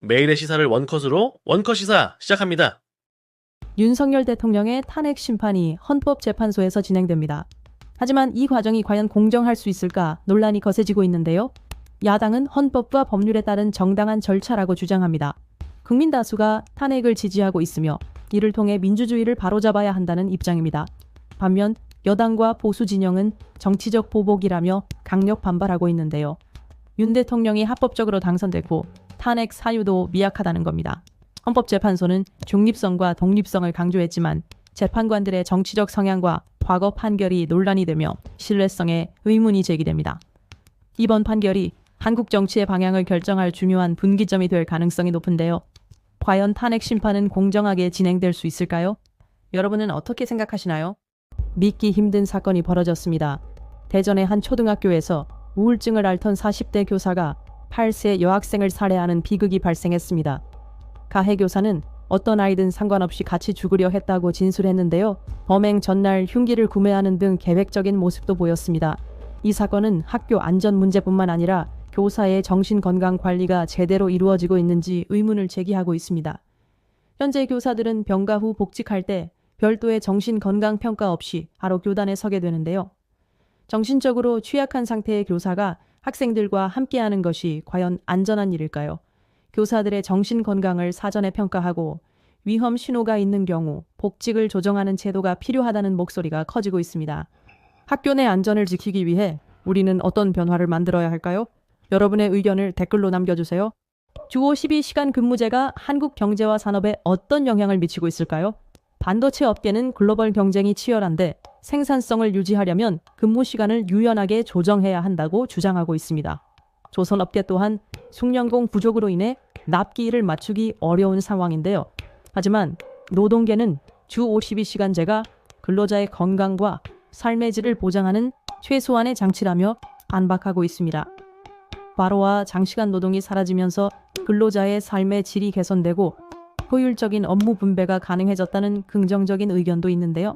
매일의 시사를 원컷으로 원컷 시사 시작합니다. 윤석열 대통령의 탄핵 심판이 헌법재판소에서 진행됩니다. 하지만 이 과정이 과연 공정할 수 있을까 논란이 거세지고 있는데요. 야당은 헌법과 법률에 따른 정당한 절차라고 주장합니다. 국민 다수가 탄핵을 지지하고 있으며 이를 통해 민주주의를 바로잡아야 한다는 입장입니다. 반면 여당과 보수 진영은 정치적 보복이라며 강력 반발하고 있는데요. 윤 대통령이 합법적으로 당선됐고 탄핵 사유도 미약하다는 겁니다. 헌법재판소는 중립성과 독립성을 강조했지만 재판관들의 정치적 성향과 과거 판결이 논란이 되며 신뢰성에 의문이 제기됩니다. 이번 판결이 한국 정치의 방향을 결정할 중요한 분기점이 될 가능성이 높은데요. 과연 탄핵 심판은 공정하게 진행될 수 있을까요? 여러분은 어떻게 생각하시나요? 믿기 힘든 사건이 벌어졌습니다. 대전의 한 초등학교에서 우울증을 앓던 40대 교사가 8세 여학생을 살해하는 비극이 발생했습니다. 가해 교사는 어떤 아이든 상관없이 같이 죽으려 했다고 진술했는데요. 범행 전날 흉기를 구매하는 등 계획적인 모습도 보였습니다. 이 사건은 학교 안전 문제뿐만 아니라 교사의 정신건강 관리가 제대로 이루어지고 있는지 의문을 제기하고 있습니다. 현재 교사들은 병가 후 복직할 때 별도의 정신건강평가 없이 바로 교단에 서게 되는데요. 정신적으로 취약한 상태의 교사가 학생들과 함께하는 것이 과연 안전한 일일까요? 교사들의 정신건강을 사전에 평가하고 위험 신호가 있는 경우 복직을 조정하는 제도가 필요하다는 목소리가 커지고 있습니다. 학교 내 안전을 지키기 위해 우리는 어떤 변화를 만들어야 할까요? 여러분의 의견을 댓글로 남겨주세요. 주 52시간 근무제가 한국 경제와 산업에 어떤 영향을 미치고 있을까요? 반도체 업계는 글로벌 경쟁이 치열한데 생산성을 유지하려면 근무 시간을 유연하게 조정해야 한다고 주장하고 있습니다. 조선업계 또한 숙련공 부족으로 인해 납기일을 맞추기 어려운 상황인데요. 하지만 노동계는 주 52시간제가 근로자의 건강과 삶의 질을 보장하는 최소한의 장치라며 반박하고 있습니다. 과로와 장시간 노동이 사라지면서 근로자의 삶의 질이 개선되고 효율적인 업무 분배가 가능해졌다는 긍정적인 의견도 있는데요.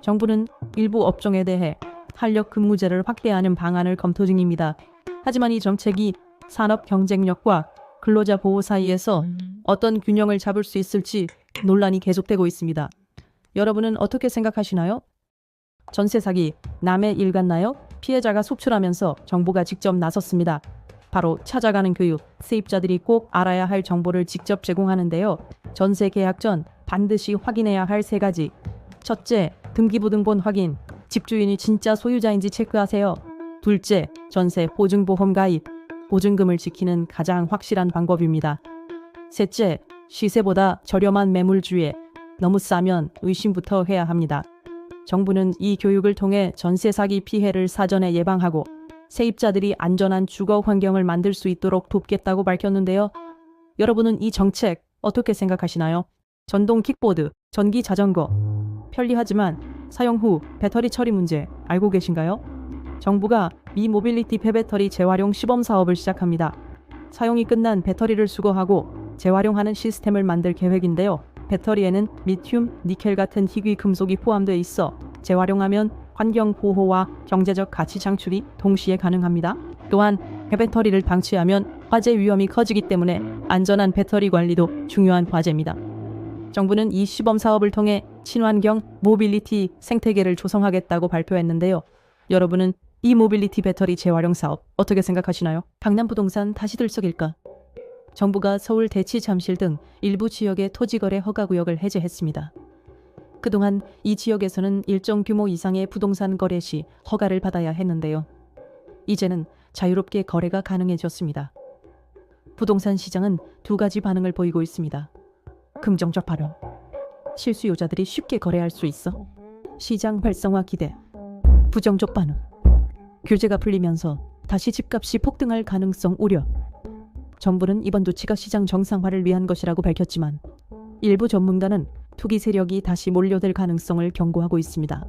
정부는 일부 업종에 대해 탄력 근무제를 확대하는 방안을 검토 중입니다. 하지만 이 정책이 산업 경쟁력과 근로자 보호 사이에서 어떤 균형을 잡을 수 있을지 논란이 계속되고 있습니다. 여러분은 어떻게 생각하시나요? 전세 사기, 남의 일 같나요? 피해자가 속출하면서 정부가 직접 나섰습니다. 바로 찾아가는 교육, 세입자들이 꼭 알아야 할 정보를 직접 제공하는데요. 전세 계약 전 반드시 확인해야 할 3가지. 첫째, 등기부등본 확인. 집주인이 진짜 소유자인지 체크하세요. 둘째, 전세 보증보험 가입. 보증금을 지키는 가장 확실한 방법입니다. 셋째, 시세보다 저렴한 매물주에 너무 싸면 의심부터 해야 합니다. 정부는 이 교육을 통해 전세 사기 피해를 사전에 예방하고 세입자들이 안전한 주거 환경을 만들 수 있도록 돕겠다고 밝혔는데요. 여러분은 이 정책 어떻게 생각하시나요? 전동 킥보드, 전기 자전거. 편리하지만 사용 후 배터리 처리 문제 알고 계신가요? 정부가 미 모빌리티 폐배터리 재활용 시범 사업을 시작합니다. 사용이 끝난 배터리를 수거하고 재활용하는 시스템을 만들 계획인데요. 배터리에는 리튬, 니켈 같은 희귀 금속이 포함되어 있어 재활용하면 환경 보호와 경제적 가치 창출이 동시에 가능합니다. 또한 배터리를 방치하면 화재 위험이 커지기 때문에 안전한 배터리 관리도 중요한 과제입니다. 정부는 이 시범 사업을 통해 친환경 모빌리티 생태계를 조성하겠다고 발표했는데요. 여러분은 이 모빌리티 배터리 재활용 사업 어떻게 생각하시나요? 강남 부동산 다시 들썩일까? 정부가 서울 대치 잠실 등 일부 지역의 토지거래 허가구역을 해제했습니다. 그동안 이 지역에서는 일정 규모 이상의 부동산 거래 시 허가를 받아야 했는데요. 이제는 자유롭게 거래가 가능해졌습니다. 부동산 시장은 2가지 반응을 보이고 있습니다. 긍정적 발언. 실수요자들이 쉽게 거래할 수 있어. 시장 활성화 기대. 부정적 반응. 규제가 풀리면서 다시 집값이 폭등할 가능성 우려. 정부는 이번 조치가 시장 정상화를 위한 것이라고 밝혔지만 일부 전문가는 투기 세력이 다시 몰려들 가능성을 경고하고 있습니다.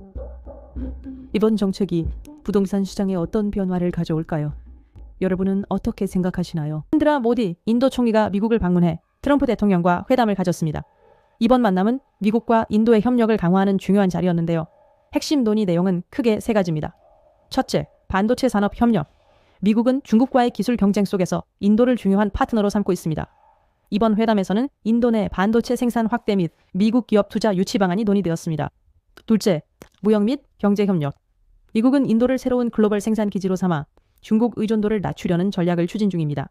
이번 정책이 부동산 시장에 어떤 변화를 가져올까요? 여러분은 어떻게 생각하시나요? 나레인드라 모디 인도 총리가 미국을 방문해 트럼프 대통령과 회담을 가졌습니다. 이번 만남은 미국과 인도의 협력을 강화하는 중요한 자리였는데요. 핵심 논의 내용은 크게 3가지입니다. 첫째, 반도체 산업 협력. 미국은 중국과의 기술 경쟁 속에서 인도를 중요한 파트너로 삼고 있습니다. 이번 회담에서는 인도 내 반도체 생산 확대 및 미국 기업 투자 유치 방안이 논의되었습니다. 둘째, 무역 및 경제 협력. 미국은 인도를 새로운 글로벌 생산 기지로 삼아 중국 의존도를 낮추려는 전략을 추진 중입니다.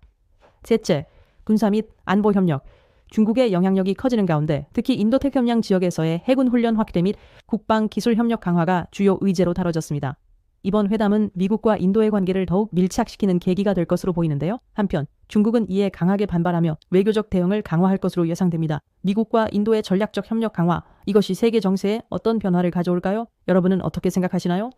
셋째, 군사 및 안보 협력. 중국의 영향력이 커지는 가운데 특히 인도태평양 지역에서의 해군 훈련 확대 및 국방 기술 협력 강화가 주요 의제로 다뤄졌습니다. 이번 회담은 미국과 인도의 관계를 더욱 밀착시키는 계기가 될 것으로 보이는데요. 한편 중국은 이에 강하게 반발하며 외교적 대응을 강화할 것으로 예상됩니다. 미국과 인도의 전략적 협력 강화, 이것이 세계 정세에 어떤 변화를 가져올까요? 여러분은 어떻게 생각하시나요?